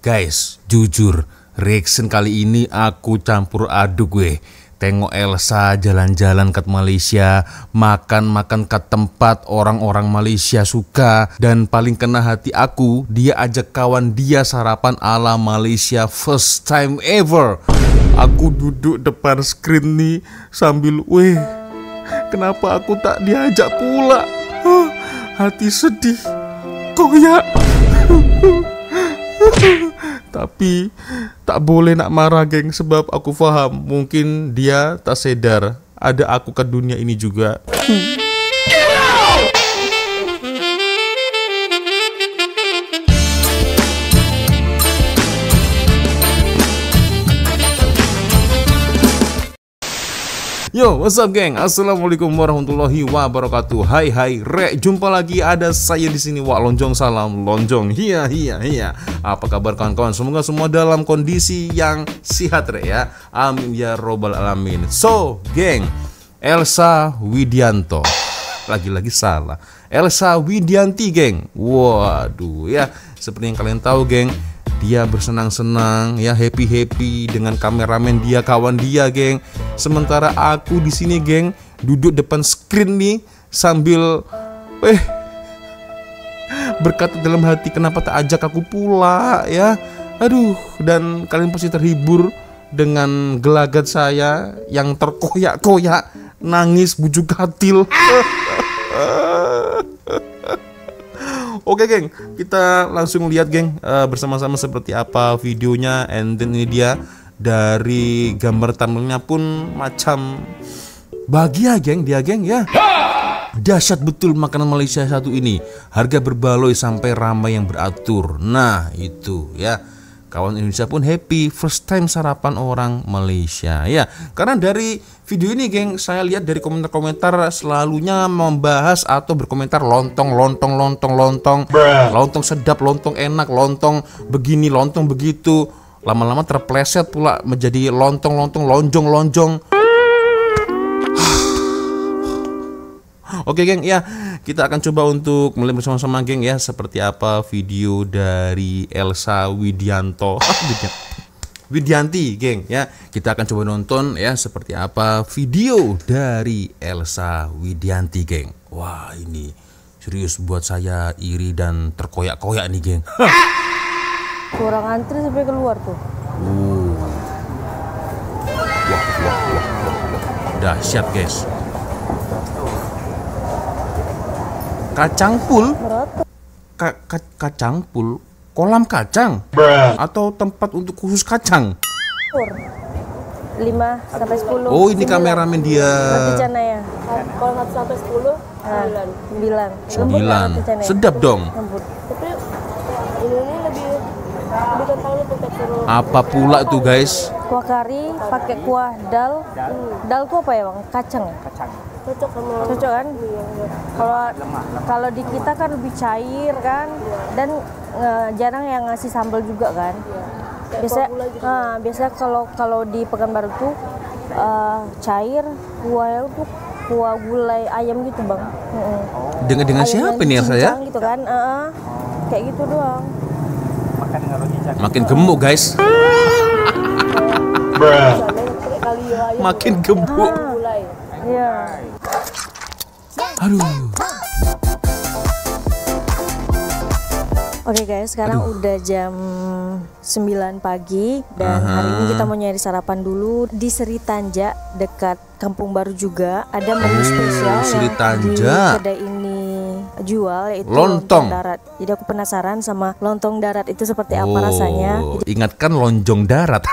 Guys, jujur, reaction kali ini aku campur aduk gue. Tengok Elsa jalan-jalan ke Malaysia, makan-makan ke tempat orang-orang Malaysia suka. Dan paling kena hati aku, dia ajak kawan dia sarapan ala Malaysia first time ever. Aku duduk depan screen nih sambil, kenapa aku tak diajak pula? Hati sedih, koyak. Tapi tak boleh nak marah geng, sebab aku paham mungkin dia tak sadar ada aku ke dunia ini juga. Yo, what's up geng? Assalamualaikum warahmatullahi wabarakatuh. Hai, rek, jumpa lagi ada saya di sini. Wak Lonjong, salam Lonjong. Hiya. Apa kabar kawan-kawan? Semoga semua dalam kondisi yang sehat rek ya. Amin ya robbal alamin. So, geng, Elsa Widianto. Lagi-lagi salah. Elsa Widianti, geng. Waduh ya, seperti yang kalian tahu, geng. Dia bersenang-senang, ya happy dengan kameramen dia, kawan dia, geng. Sementara aku di sini, geng, duduk depan screen nih sambil berkata dalam hati, kenapa tak ajak aku pula ya? Aduh, dan kalian pasti terhibur dengan gelagat saya yang terkoyak-koyak, nangis bujuk katil. Oke geng, kita langsung lihat geng bersama-sama seperti apa videonya. And then ini dia, dari gambar thumbnailnya pun macam bahagia geng, dia geng ya. Dahsyat betul makanan Malaysia satu ini, harga berbaloi sampai ramai yang beratur. Nah itu ya, kawan Indonesia pun happy, first time sarapan orang Malaysia ya. Karena dari video ini geng, saya lihat dari komentar-komentar selalunya membahas atau berkomentar lontong sedap, lontong enak, lontong begini, lontong begitu. Lama-lama terpleset pula menjadi lonjong. Oke geng ya, kita akan coba untuk melihat bersama-sama geng ya, seperti apa video dari Elsa Widianto. Widianti geng ya. Kita akan coba nonton ya seperti apa video dari Elsa Widianti geng. Wah, ini serius buat saya iri dan terkoyak-koyak nih geng. Kurang antri sampai keluar tuh. Wah. Dahsyat guys. Kacang pul. Kacang pul. Kolam kacang atau tempat untuk khusus kacang? 5 sampai 10. Oh, ini kameramen dia. Ya. Kalau 1 sampai 10, 9. Sedap dong. Tapi ini lebih kentang tekstur. Apa pula tuh guys? Kuah kari pakai kuah dal. Dal itu apa ya bang? Kacang ya? Cocok kan? Kalau di kita kan lebih cair kan, dan jarang yang ngasih sambal juga kan. Biasanya kalau di Pekanbaru tuh cair, kuahnya tuh kuah gulai ayam gitu bang. Dengan siapa nih saya? Gitu kan? Kayak gitu doang. Makin gemuk guys. Makin gemuk. Iya. Aduh. Oke guys, sekarang udah jam 9 pagi dan hari ini kita mau nyari sarapan dulu di Sri Tanja dekat Kampung Baru juga. Ada menu spesial Sri Tanja yang di kedai ini jual, yaitu lontong darat. Jadi aku penasaran sama lontong darat itu seperti apa rasanya. Ingatkan lonjong darat.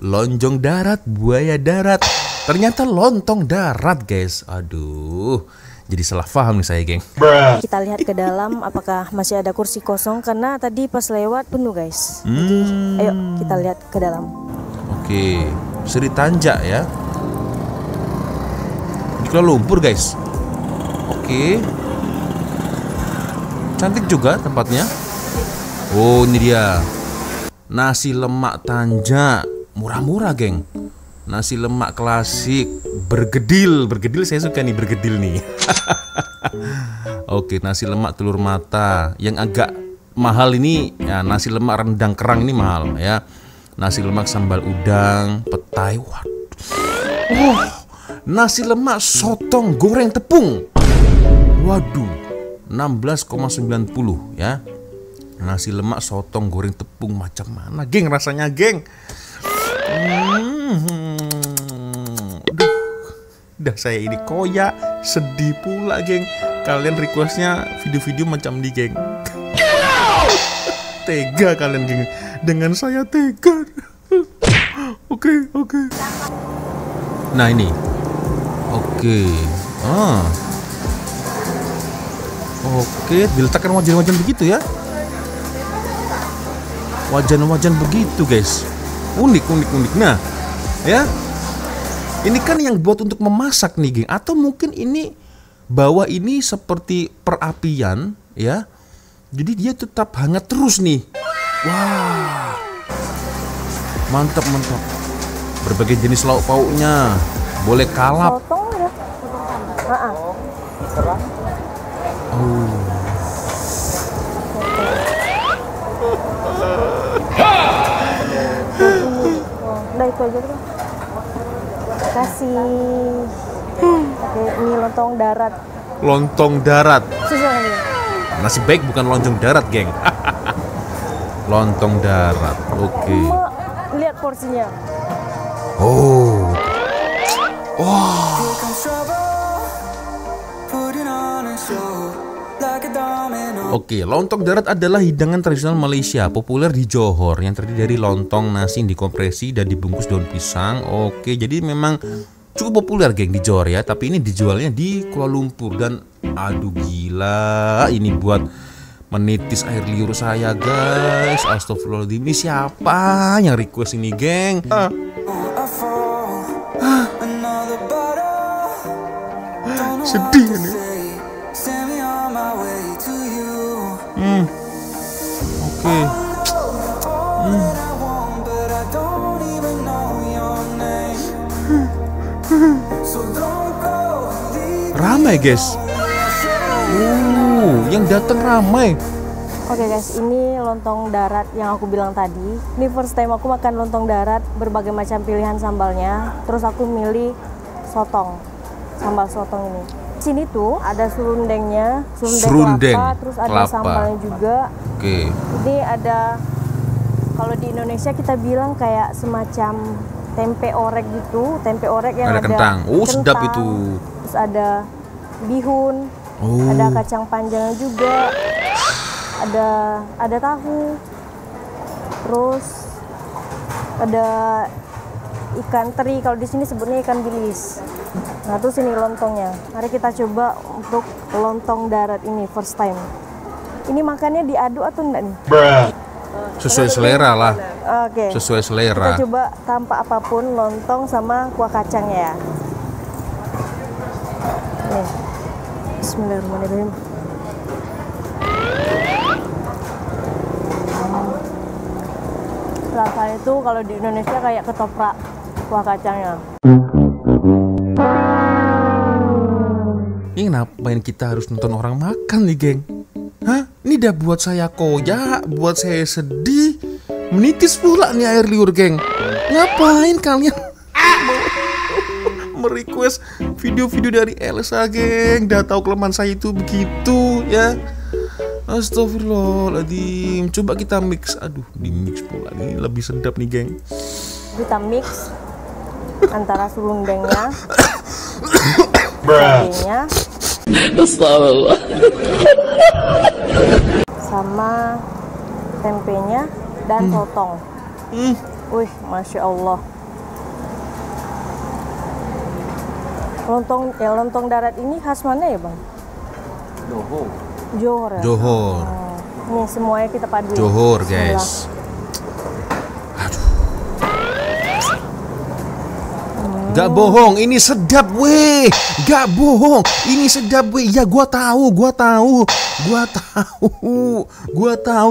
Lonjong darat, buaya darat. Ternyata lontong darat guys. Aduh, jadi salah paham nih saya geng. Kita lihat ke dalam apakah masih ada kursi kosong, karena tadi pas lewat penuh guys. Jadi ayo kita lihat ke dalam. Oke, Sri Tanja ya, di Kuala Lumpur guys. Oke, cantik juga tempatnya. Oh, ini dia nasi lemak Tanja, murah-murah geng. Nasi lemak klasik, bergedil saya suka nih, bergedil nih. Oke, nasi lemak telur mata yang agak mahal ini ya, nasi lemak rendang kerang ini mahal ya. Nasi lemak sambal udang, petai, waduh. Nasi lemak sotong goreng tepung. Waduh, 16,90 ya. Nasi lemak sotong goreng tepung macam mana, geng, rasanya, geng? Udah saya ini koyak, sedih pula, geng. Kalian requestnya video-video macam ini, geng. Tega kalian, geng. Dengan saya tega. Oke. Nah ini. Oke. Oke, diletakkan wajan-wajan begitu ya. Wajan-wajan begitu, guys. Unik. Nah, ya. Ini kan yang buat untuk memasak nih, geng. Atau mungkin ini bawah ini seperti perapian, ya. Jadi dia tetap hangat terus nih. Wah. Mantap. Berbagai jenis lauk pauknya. Boleh kalap. Sotong ya. Udah itu aja tuh. Kasih. Oke, ini lontong darat. Lontong darat. Susah nih. Nasi baik bukan lontong darat, geng. Lontong darat. Oke. Lihat porsinya. Oh. Wah. Oke, lontong darat adalah hidangan tradisional Malaysia, populer di Johor, yang terdiri dari lontong nasi yang dikompresi dan dibungkus daun pisang. Oke, jadi memang cukup populer, geng, di Johor ya. Tapi ini dijualnya di Kuala Lumpur dan aduh gila, ini buat menitis air liur saya, guys. Astagfirullahaladzim, ini siapa yang request ini, geng? Sedih nih. Oke. Ramai, guys. Yang datang ramai. Oke guys, ini lontong darat yang aku bilang tadi. Ini first time aku makan lontong darat, berbagai macam pilihan sambalnya. Terus aku milih sotong, sambal sotong ini. Sini tuh ada serundengnya, serundeng kelapa, terus ada sambalnya juga. Oke. Ini ada, kalau di Indonesia kita bilang kayak semacam tempe orek gitu, tempe orek yang ada kentang. Sedap itu. Terus ada bihun, ada kacang panjangnya juga, ada tahu, terus ada ikan teri, kalau di sini sebutnya ikan bilis. Nah, terus ini lontongnya. Mari kita coba untuk lontong darat ini first time. Ini makannya diaduk atau enggak nih? Sesuai selera lah. Oke. Sesuai selera. Kita coba tanpa apapun lontong sama kuah kacangnya ya. Nih. Bismillahirrahmanirrahim. Rasanya itu kalau di Indonesia kayak ketoprak kuah kacangnya. Ini ngapain kita harus nonton orang makan nih, geng? Hah? Ini udah buat saya koyak, buat saya sedih, menitis pula nih air liur, geng. Ngapain kalian merequest video-video dari Elsa, geng? Udah tahu kelemahan saya itu begitu ya. Astagfirullahaladzim. Coba kita mix. Aduh, di mix pula nih, lebih sedap nih, geng. Kita mix antara serundengnya, cabenya, sama tempenya dan sotong. Wih, masya Allah. Lontong darat ini khas mana ya, Bang? Johor ya? Johor. Ini semuanya kita padu. Johor, guys. Gak bohong, ini sedap weh. Gak bohong, ini sedap weh. Ya gua tahu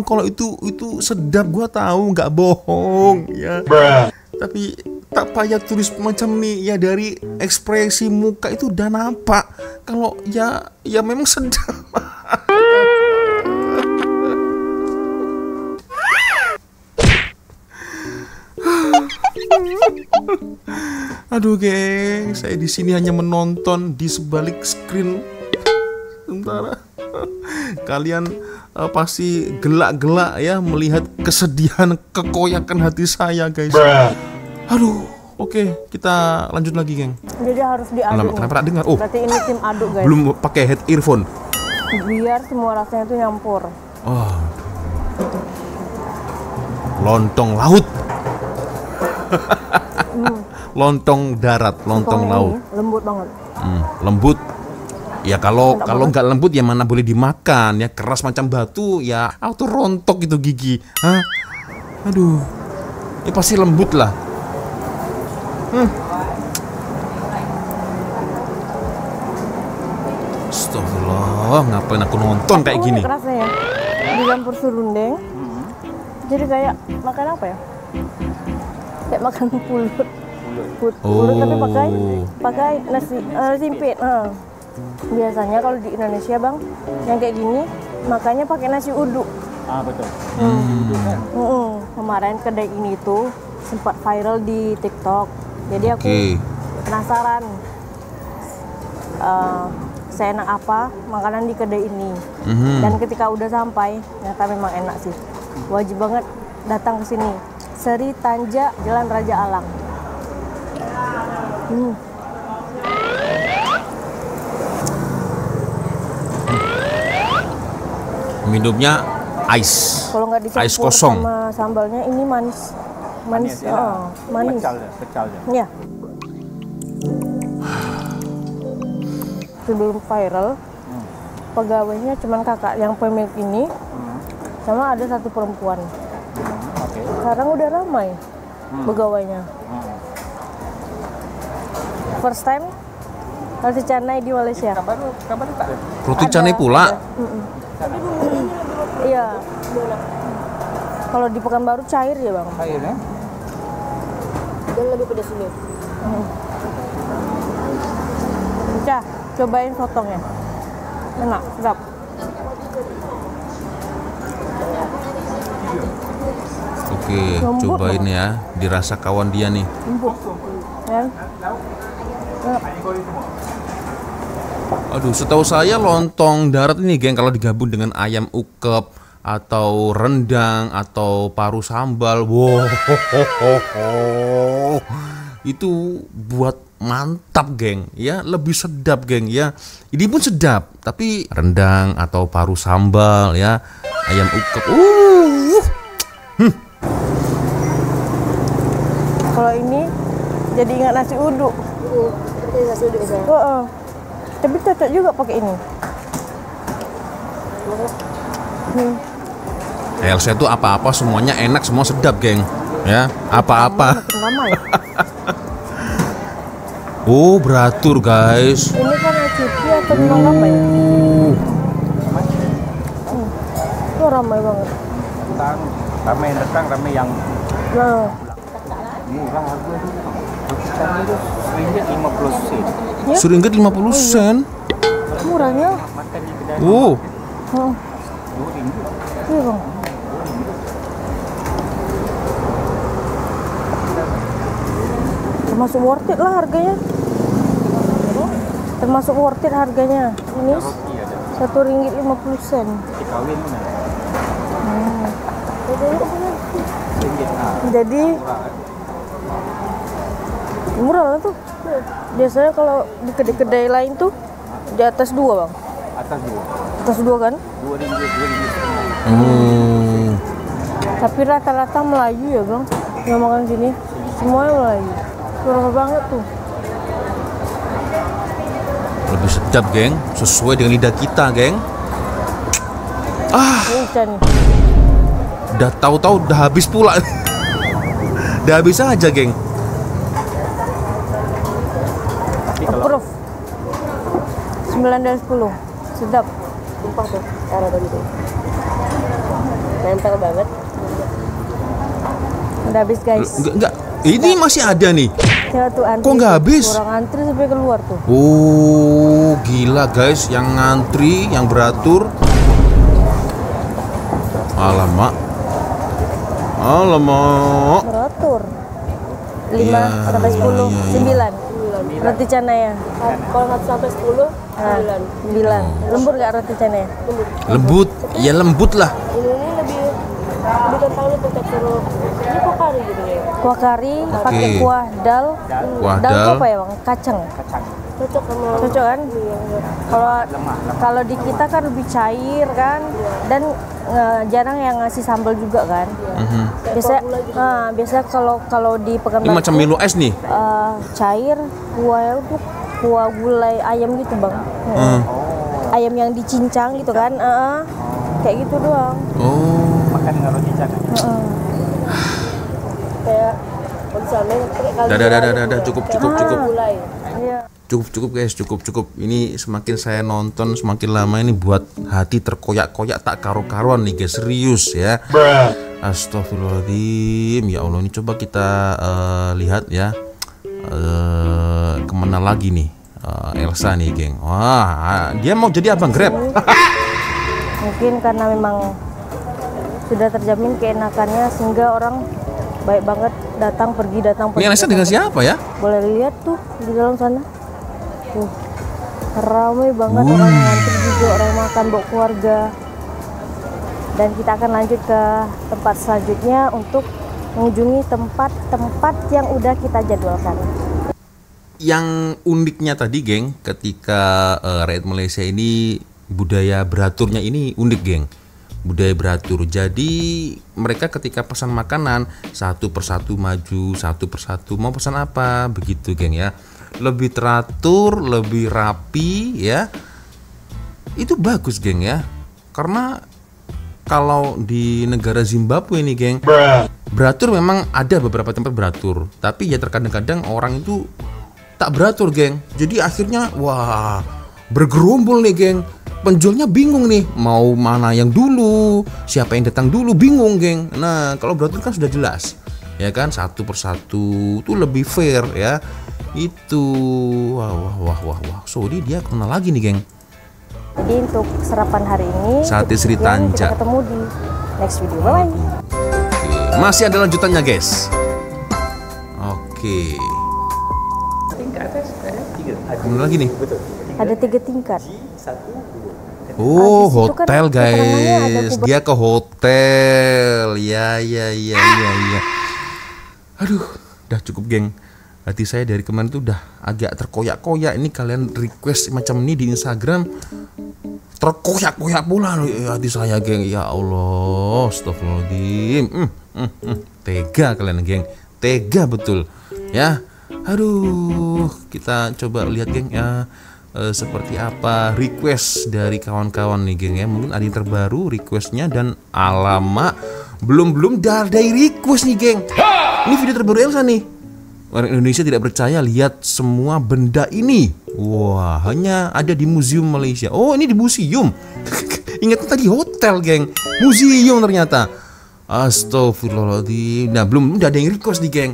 kalau itu sedap, gua tahu, gak bohong ya. Tapi tak payah tulis macam nih ya, dari ekspresi muka itu udah nampak kalau ya memang sedap. Aduh, geng, saya di sini hanya menonton di sebalik screen. Sementara kalian pasti gelak-gelak ya melihat kesedihan, kekoyakan hati saya, guys. Aduh, oke, kita lanjut lagi, geng. Jadi harus diaduk. Kenapa tak dengar? Oh, berarti ini tim aduk, guys. belum pakai head earphone. Biar semua rasanya itu nyampur. Oh, lontong laut. Lontong darat, lontong laut. Lembut banget. Lembut. Ya kalau nggak lembut ya mana boleh dimakan, ya keras macam batu ya auto rontok itu gigi. Hah? Aduh. Ya pasti lembut lah. Astagfirullah, ngapain aku nonton kayak gini? Kerasnya ya, dicampur serundeng. Jadi kayak makan apa ya? Kayak makan pulut. Pulut tapi pakai nasi simpit. Biasanya kalau di Indonesia, Bang, yang kayak gini makanya pakai nasi uduk. Betul. Kemarin kedai ini tuh sempat viral di TikTok. Jadi aku penasaran. Seenak apa makanan di kedai ini. Dan ketika udah sampai, ternyata memang enak sih. Wajib banget datang ke sini. Seri Tanja, Jalan Raja Alang. Minumnya ice. Kalau nggak dicampur ice kosong sama sambalnya, ini manis. Manis. Pecel ya. Ya. Sebelum viral, pegawainya cuman kakak yang pemilik ini, sama ada satu perempuan. Sekarang udah ramai pegawainya. First time roti canai di Malaysia. Roti canai pula. Iya. Kalau di Pekanbaru cair ya, Bang. Cair ya? Dan lebih pedas ini. Cah, cobain sotongnya. Enak, sedap. Oke, cobain ya. Dirasa kawan dia nih. Empuk. Ya. Aduh, setahu saya lontong darat ini, geng, kalau digabung dengan ayam ukep atau rendang atau paru sambal, wow, itu buat mantap, geng, ya, lebih sedap, geng, ya. Ini pun sedap, tapi rendang atau paru sambal, ya, ayam ukep, Kalau ini jadi ingat nasi uduk. Nasi uduk ya. Tapi cocok juga pakai ini. KLC itu apa-apa semuanya enak, semua sedap, geng, ya, apa-apa. Oh, beratur, guys. Ini kan cipi atau memang apa ya? Oh, ramai banget. Ramai yang datang, ramai yang murah harga itu. Seringgit 50 sen. Murahnya. Makan di kedai. Oh. Iya, Bang. Termasuk worth it lah harganya. Termasuk worth it harganya. Ini Rp1.50. Kawin Jadi murah lah tuh. Biasanya kalau di kedai-kedai lain tuh di atas 2, Bang. Atas 2 kan? RM2. Tapi rata-rata Melayu ya, Bang, yang makan sini. Semuanya Melayu. Murah banget tuh. Lebih sedap, geng, sesuai dengan lidah kita, geng. Ini Udah tahu-tahu udah habis pula. Udah habis aja, geng. Approve. 9 dari 10. Sedap. Tumpah tuh, cara tadi tuh. Nempel banget. Udah habis, guys. Enggak. Ini masih ada nih. Ya, tuh antri. Kok nggak habis? Orang antri sampai keluar tuh. Oh, gila, guys, yang ngantri, yang beratur. Alamak. Beratur. 5 sampai 10, 9. Roti canai ya. Kalau 1 sampai 10, 9. 9. Lembut nggak roti canai? Lembut, ya lembut lah. Ini lebih tentang itu tekstur. Ini kok kari gitu ya. Kuah kari pakai kuah dal. Kuah Dal itu dal. apa ya bang? Kacang. Kacang. Cocok sama Cocok kan? Kalau kalau di kita kan lebih cair kan, dan jarang yang ngasih sambal juga kan. Biasa kalau di Pekanbaru Ini macam Milo es nih. cair kuahnya itu kuah gulai ayam gitu bang. Ayam yang dicincang gitu kan, kayak gitu doang. Oh. Makan dengan roti canai. kayak misalnya pakai kali Dah, cukup. gulai. Iya. Cukup guys, cukup. Ini semakin saya nonton semakin lama ini buat hati terkoyak-koyak tak karu-karuan nih guys, serius ya. Astagfirullahaladzim, ya Allah, ini coba kita lihat ya, kemana lagi nih Elsa nih geng. Wah, dia mau jadi abang Grab. Mungkin karena memang sudah terjamin keenakannya sehingga orang baik banget datang pergi. Ini Elsa dengan siapa ya? Boleh lihat tuh di dalam sana. Tuh, ramai banget orang ngantri juga, orang makan bawa keluarga. Dan kita akan lanjut ke tempat selanjutnya untuk mengunjungi tempat-tempat yang udah kita jadwalkan. Yang uniknya tadi geng, ketika rakyat Malaysia ini budaya beraturnya ini unik geng. Budaya beratur. Jadi mereka ketika pesan makanan satu persatu maju, satu persatu mau pesan apa, begitu geng ya. Lebih teratur, lebih rapi ya. Itu bagus geng ya. Karena kalau di negara Zimbabwe nih geng, beratur memang ada beberapa tempat beratur, tapi ya terkadang-kadang orang itu tak beratur geng. Jadi akhirnya wah, bergerombol nih geng. Penjualnya bingung nih, mau mana yang dulu, siapa yang datang dulu, bingung geng. Nah kalau beratur kan sudah jelas ya kan, satu persatu itu lebih fair ya. Itu wah. So dia kemana lagi nih geng? Jadi untuk sarapan hari ini Sate Sri sekian, Tanja. kita ketemu di next video. Bye. Oke, masih ada lanjutannya guys. Oke. Tingkat atas ada 3. Kemana lagi nih? Betul. Ada 3 tingkat. 1, 2. Oh, Habis itu kan hotel keterangannya ada guys. Dia ke hotel. Ya. Aduh, udah cukup geng. Hati saya dari kemarin tuh udah agak terkoyak-koyak. Ini kalian request macam ini di Instagram, terkoyak-koyak pula hati saya geng. Ya Allah, astagfirullahaladzim. Tega kalian geng. Tega betul. Ya. Aduh, kita coba lihat geng ya. Seperti apa request dari kawan-kawan nih geng ya. Mungkin ada yang terbaru requestnya, dan alamak belum dari request nih geng. Ini video terbaru Elsa nih. Orang Indonesia tidak percaya lihat semua benda ini. Wah, hanya ada di Museum Malaysia. Oh, ini di museum. Ingat tadi hotel geng, museum ternyata. Astagfirullahaladzim. Nah belum ada yang request nih geng.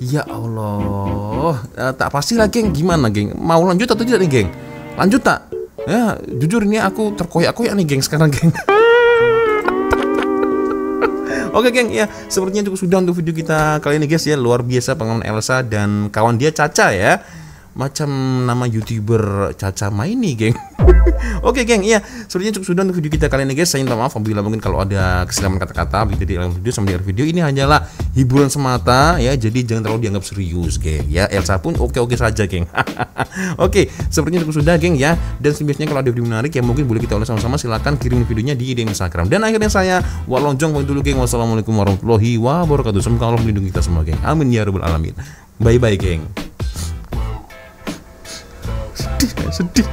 Ya Allah, tak pasti lah geng. Gimana geng? Mau lanjut atau tidak nih geng? Lanjut tak? Ya jujur ini aku terkoyak-koyak nih geng sekarang geng. Oke geng, ya sepertinya cukup sudah untuk video kita kali ini guys ya. Luar biasa pengalaman Elsa dan kawan dia Caca ya. Macam nama YouTuber Caca Maini geng. Oke geng, ya sepertinya cukup sudah untuk video kita kali ini guys. Saya minta maaf apabila mungkin kalau ada kesilapan kata-kata di dalam video sama di video. Ini hanyalah hiburan semata ya. Jadi jangan terlalu dianggap serius geng ya. Elsa pun oke-oke saja geng. Oke, sepertinya cukup sudah geng ya. Dan sebiasanya kalau ada video menarik yang mungkin boleh kita ulas sama-sama, silahkan kirim videonya di DM Instagram. Dan akhirnya saya Walonjong pamit dulu geng. Wassalamualaikum warahmatullahi wabarakatuh. Semoga Allah melindungi kita semua geng. Amin ya rabbal alamin. Bye bye geng. Sedih.